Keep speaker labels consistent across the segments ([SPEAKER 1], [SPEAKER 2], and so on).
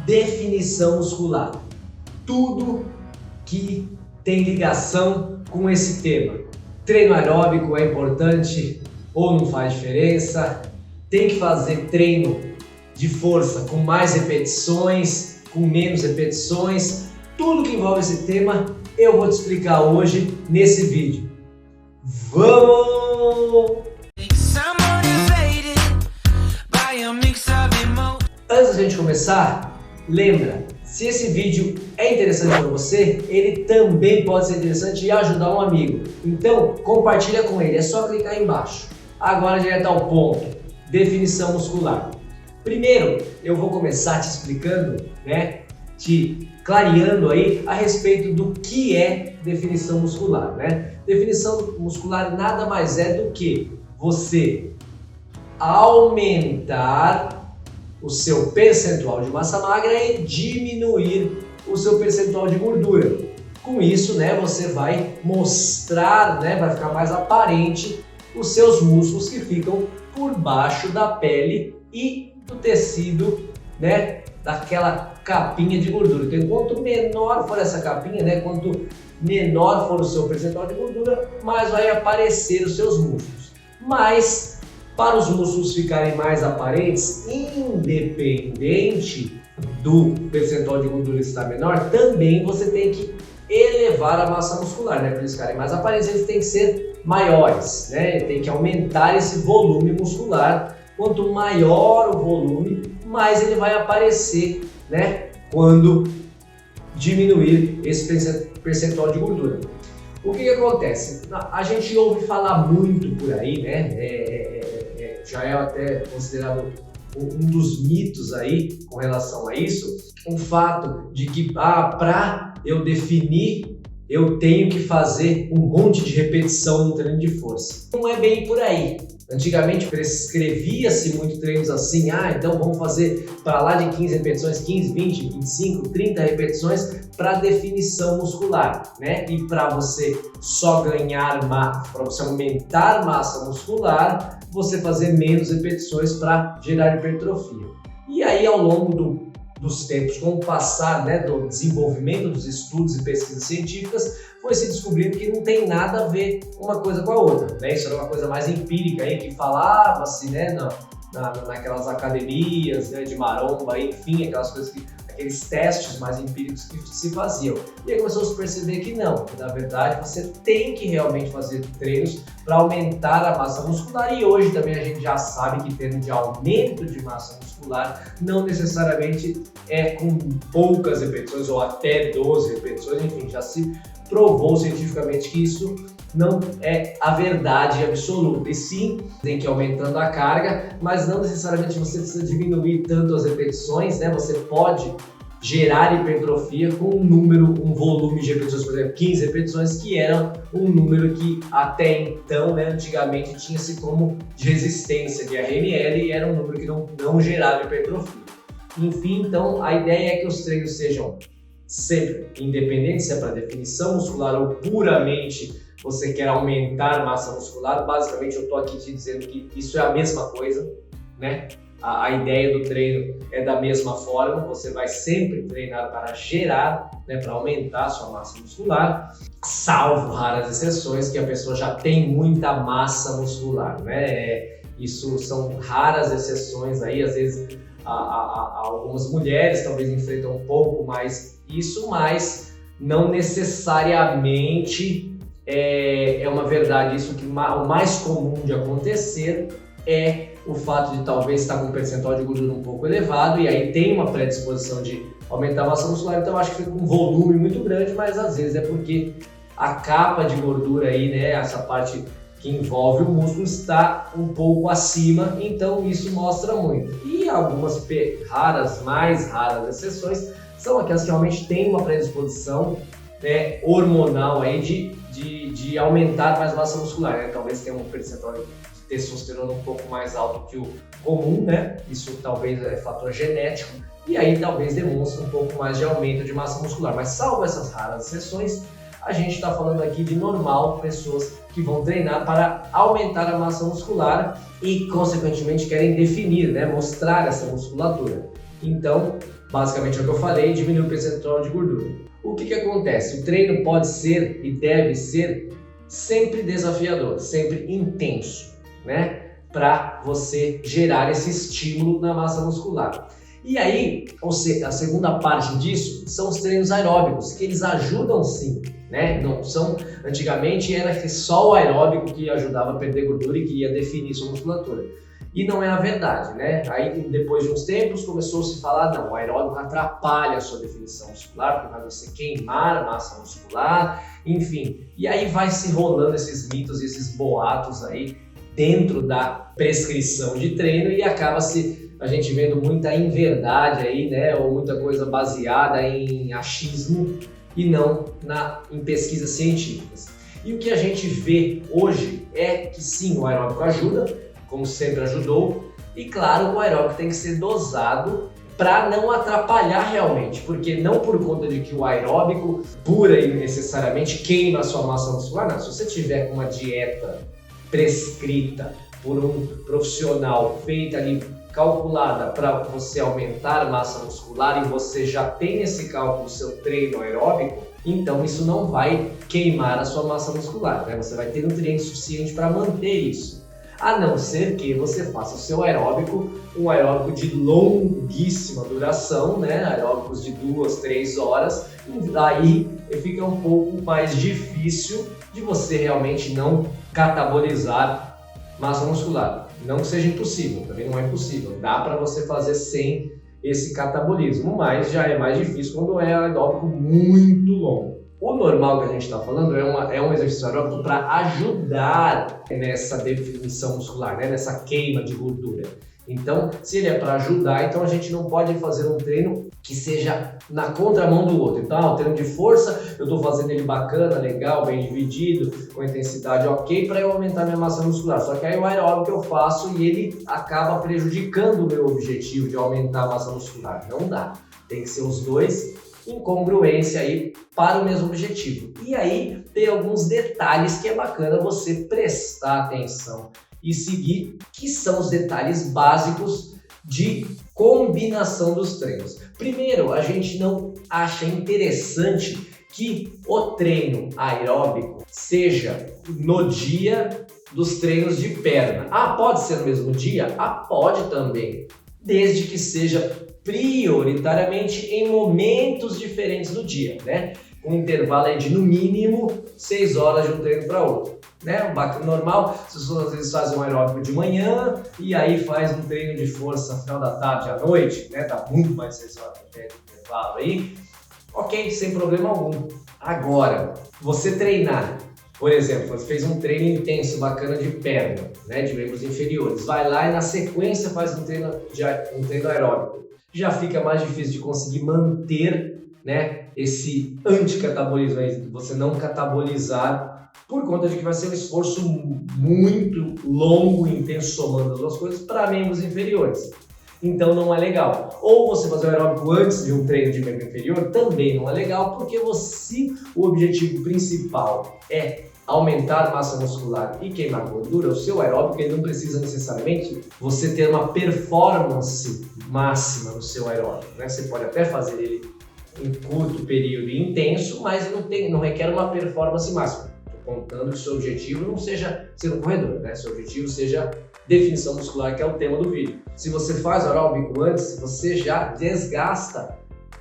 [SPEAKER 1] definição muscular. Tudo que tem ligação com esse tema. Treino aeróbico é importante ou não faz diferença? Tem que fazer treino de força com mais repetições, com menos repetições? Tudo que envolve esse tema eu vou te explicar hoje nesse vídeo. Vamos! Antes da gente começar, lembra, se esse vídeo é interessante para você, ele também pode ser interessante e ajudar um amigo. Então, compartilha com ele, é só clicar aí embaixo. Agora, direto ao ponto, definição muscular. Primeiro, eu vou começar te explicando, te clareando aí a respeito do que é definição muscular, Definição muscular nada mais é do que você aumentar o seu percentual de massa magra e diminuir o seu percentual de gordura. Com isso, você vai mostrar, vai ficar mais aparente os seus músculos que ficam por baixo da pele e do tecido, daquela capinha de gordura. Então, quanto menor for essa capinha, quanto menor for o seu percentual de gordura, mais vai aparecer os seus músculos. Mas para os músculos ficarem mais aparentes, independente do percentual de gordura estar menor, também você tem que elevar a massa muscular, Para eles ficarem mais aparentes, eles têm que ser maiores, Tem que aumentar esse volume muscular. Quanto maior o volume, mais ele vai aparecer, quando diminuir esse percentual de gordura. O que acontece? A gente ouve falar muito por aí, já é até considerado um dos mitos aí com relação a isso, o fato de que para eu definir, eu tenho que fazer um monte de repetição no treino de força. Não é bem por aí. Antigamente prescrevia-se muito treinos assim, então vamos fazer para lá de 15 repetições, 15, 20, 25, 30 repetições para definição muscular, E para você só ganhar massa, para você aumentar massa muscular, você fazer menos repetições para gerar hipertrofia. E aí ao longo dos tempos, com o passar do desenvolvimento dos estudos e pesquisas científicas, foi se descobrindo que não tem nada a ver uma coisa com a outra, Isso era uma coisa mais empírica aí, que falava-se, naquelas academias, de maromba, enfim, aqueles testes mais empíricos que se faziam. E aí começou a se perceber que não, que na verdade você tem que realmente fazer treinos para aumentar a massa muscular, e hoje também a gente já sabe que treino de aumento de massa muscular não necessariamente é com poucas repetições ou até 12 repetições, enfim, já se provou cientificamente que isso não é a verdade absoluta, e sim, tem que ir aumentando a carga, mas não necessariamente você precisa diminuir tanto as repetições, Você pode gerar hipertrofia com um volume de repetições, por exemplo, 15 repetições, que era um número que até então, antigamente tinha-se como de resistência de RML e era um número que não gerava hipertrofia. Enfim, então a ideia é que os treinos sejam sempre independentes, se é para definição muscular ou puramente você quer aumentar massa muscular. Basicamente eu estou aqui te dizendo que isso é a mesma coisa, A ideia do treino é da mesma forma, você vai sempre treinar para gerar, para aumentar a sua massa muscular, salvo raras exceções que a pessoa já tem muita massa muscular, Isso são raras exceções aí, às vezes algumas mulheres talvez enfrentam um pouco mais isso, mas não necessariamente é uma verdade isso, que o mais comum de acontecer é o fato de talvez estar com um percentual de gordura um pouco elevado e aí tem uma predisposição de aumentar a massa muscular, então eu acho que fica com um volume muito grande, mas às vezes é porque a capa de gordura aí, essa parte que envolve o músculo está um pouco acima, então isso mostra muito. E algumas mais raras exceções são aquelas que realmente têm uma predisposição hormonal aí de aumentar mais massa muscular, Talvez tenha um percentual de testosterona um pouco mais alto que o comum, Isso talvez é fator genético, e aí talvez demonstre um pouco mais de aumento de massa muscular. Mas salvo essas raras exceções, a gente está falando aqui de normal, pessoas que vão treinar para aumentar a massa muscular e, consequentemente, querem definir, mostrar essa musculatura. Então, basicamente é o que eu falei, diminui o percentual de gordura. O que acontece? O treino pode ser e deve ser sempre desafiador, sempre intenso, né? Para você gerar esse estímulo na massa muscular. E aí, ou seja, a segunda parte disso são os treinos aeróbicos, que eles ajudam sim, né? Não são, antigamente era que só o aeróbico que ajudava a perder gordura e que ia definir sua musculatura. E não é a verdade, né? Aí depois de uns tempos começou-se a falar, não, o aeróbico atrapalha a sua definição muscular, porque vai você queimar a massa muscular, enfim. E aí vai se rolando esses mitos, esses boatos aí dentro da prescrição de treino e acaba-se a gente vendo muita inverdade aí, né? Ou muita coisa baseada em achismo e não em pesquisas científicas. E o que a gente vê hoje é que sim, o aeróbico ajuda, como sempre ajudou, e claro, o aeróbico tem que ser dosado para não atrapalhar realmente, porque não por conta de que o aeróbico pura e necessariamente queima a sua massa muscular, não. Se você tiver uma dieta prescrita por um profissional, feita ali, calculada para você aumentar a massa muscular e você já tem esse cálculo no seu treino aeróbico, então isso não vai queimar a sua massa muscular, né? Você vai ter nutrientes suficientes para manter isso. A não ser que você faça o seu aeróbico, um aeróbico de longuíssima duração, né? Aeróbicos de 2, 3 horas, e daí fica um pouco mais difícil de você realmente não catabolizar massa muscular. Não que seja impossível, também não é impossível, dá para você fazer sem esse catabolismo, mas já é mais difícil quando é aeróbico muito longo. O normal que a gente está falando é um exercício aeróbico para ajudar nessa definição muscular, né? Nessa queima de gordura. Então, se ele é para ajudar, então a gente não pode fazer um treino que seja na contramão do outro. Então, o treino de força, eu estou fazendo ele bacana, legal, bem dividido, com intensidade ok, para eu aumentar minha massa muscular. Só que aí o aeróbico eu faço e ele acaba prejudicando o meu objetivo de aumentar a massa muscular. Não dá. Tem que ser os dois em congruência aí para o mesmo objetivo. E aí tem alguns detalhes que é bacana você prestar atenção e seguir, que são os detalhes básicos de combinação dos treinos. Primeiro, a gente não acha interessante que o treino aeróbico seja no dia dos treinos de perna. Pode ser no mesmo dia? Pode também, desde que seja prioritariamente em momentos diferentes do dia, né? Com um intervalo aí de no mínimo 6 horas de um treino para outro. Né? Normal, as pessoas às vezes fazem um aeróbico de manhã e aí faz um treino de força no final da tarde à noite, né? Dá muito mais 6 horas de intervalo aí. Ok, sem problema algum. Agora, você treinar, por exemplo, você fez um treino intenso, bacana de perna, né? De membros inferiores, vai lá e na sequência faz um treino aeróbico. Já fica mais difícil de conseguir manter, né, esse anticatabolismo aí, você não catabolizar por conta de que vai ser um esforço muito longo e intenso somando as duas coisas para membros inferiores. Então não é legal. Ou você fazer o aeróbico antes de um treino de membro inferior também não é legal, porque o objetivo principal é aumentar massa muscular e queimar gordura, o seu aeróbico ele não precisa necessariamente você ter uma performance máxima no seu aeróbico, né? Você pode até fazer ele em curto período e intenso, mas não requer uma performance máxima. Contando que o seu objetivo não seja ser um corredor, né? Seu objetivo seja definição muscular, que é o tema do vídeo. Se você faz aeróbico antes, você já desgasta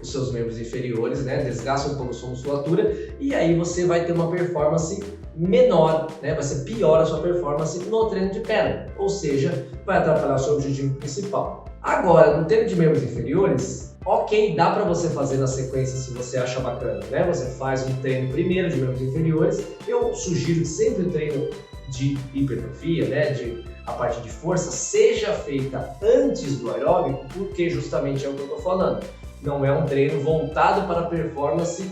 [SPEAKER 1] os seus membros inferiores, né? Desgasta um pouco a sua musculatura e aí você vai ter uma performance menor, né? Vai ser pior a sua performance no treino de perna, ou seja, vai atrapalhar o seu objetivo principal. Agora, no treino de membros inferiores, ok, dá para você fazer na sequência se você acha bacana, né? Você faz um treino primeiro de membros inferiores. Eu sugiro que sempre o treino de hipertrofia, né? A parte de força seja feita antes do aeróbico, porque justamente é o que eu estou falando. Não é um treino voltado para performance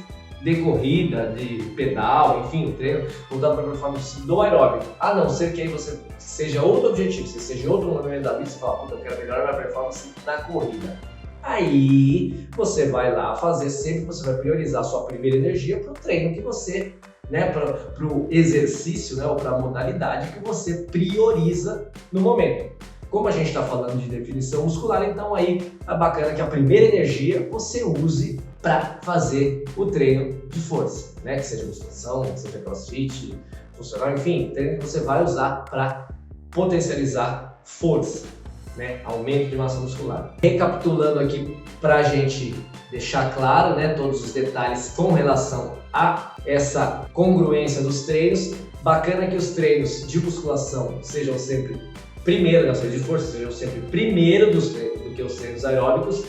[SPEAKER 1] de corrida, de pedal, enfim, um treino voltado para performance do aeróbico. A não ser que aí você seja outro objetivo, você seja outro momento da vida, você fala, puta, eu quero melhorar minha performance na corrida. Aí você vai lá fazer sempre, você vai priorizar a sua primeira energia para o treino que você, né, para o exercício, né, ou para a modalidade que você prioriza no momento. Como a gente está falando de definição muscular, então aí é bacana que a primeira energia você use para fazer o treino de força, né? Que seja musculação, que seja crossfit, funcional, enfim, treino que você vai usar para potencializar força, né? Aumento de massa muscular. Recapitulando aqui para a gente deixar claro, né, todos os detalhes com relação a essa congruência dos treinos. Bacana que os treinos de musculação sejam sempre primeiro nas treinos de força, sejam sempre primeiro dos treinos do que os treinos aeróbicos,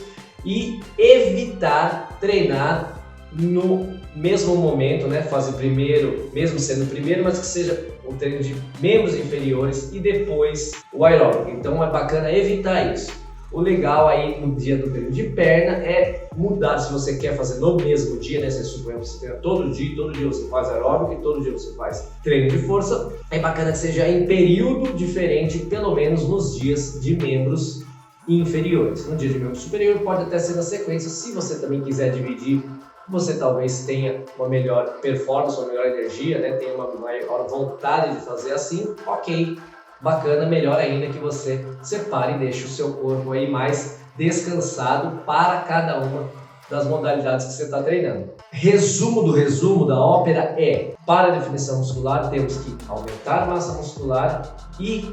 [SPEAKER 1] e evitar treinar no mesmo momento, né? Fazer primeiro, mesmo sendo primeiro, mas que seja um treino de membros inferiores e depois o aeróbico. Então é bacana evitar isso. O legal aí no dia do treino de perna é mudar, se você quer fazer no mesmo dia, né? Se supõe que você treina todo dia você faz aeróbico e todo dia você faz treino de força. É bacana que seja em período diferente, pelo menos nos dias de membros inferiores. No dia de membro superior pode até ser na sequência, se você também quiser dividir, você talvez tenha uma melhor performance, uma melhor energia, né? Tenha uma maior vontade de fazer assim, ok. Bacana, melhor ainda que você separe e deixe o seu corpo aí mais descansado para cada uma das modalidades que você está treinando. Resumo do resumo da ópera é: para a definição muscular temos que aumentar a massa muscular e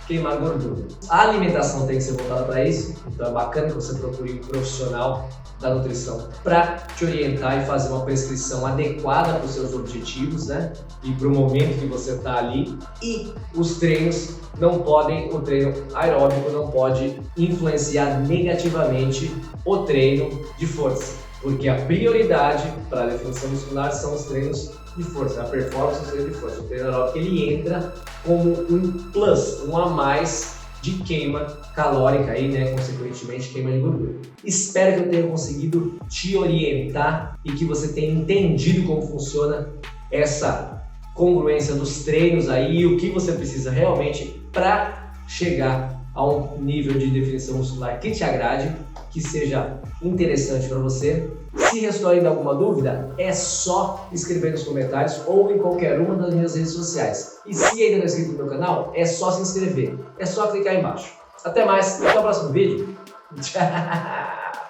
[SPEAKER 1] queimar gordura. A alimentação tem que ser voltada para isso, então é bacana que você procure um profissional da nutrição para te orientar e fazer uma prescrição adequada para os seus objetivos, né? E para o momento que você está ali. E os treinos não podem, o treino aeróbico não pode influenciar negativamente o treino de força, porque a prioridade para a definição muscular são os treinos de força, a performance dos treinos de força. O treino aeróbico ele entra como um plus, um a mais de queima calórica aí, né? Consequentemente, queima de gordura. Espero que eu tenha conseguido te orientar e que você tenha entendido como funciona essa congruência dos treinos aí e o que você precisa realmente para chegar a um nível de definição muscular que te agrade, que seja interessante para você. Se restou ainda alguma dúvida, é só escrever nos comentários ou em qualquer uma das minhas redes sociais. E se ainda não é inscrito no meu canal, é só se inscrever. É só clicar aí embaixo. Até mais, até o próximo vídeo. Tchau!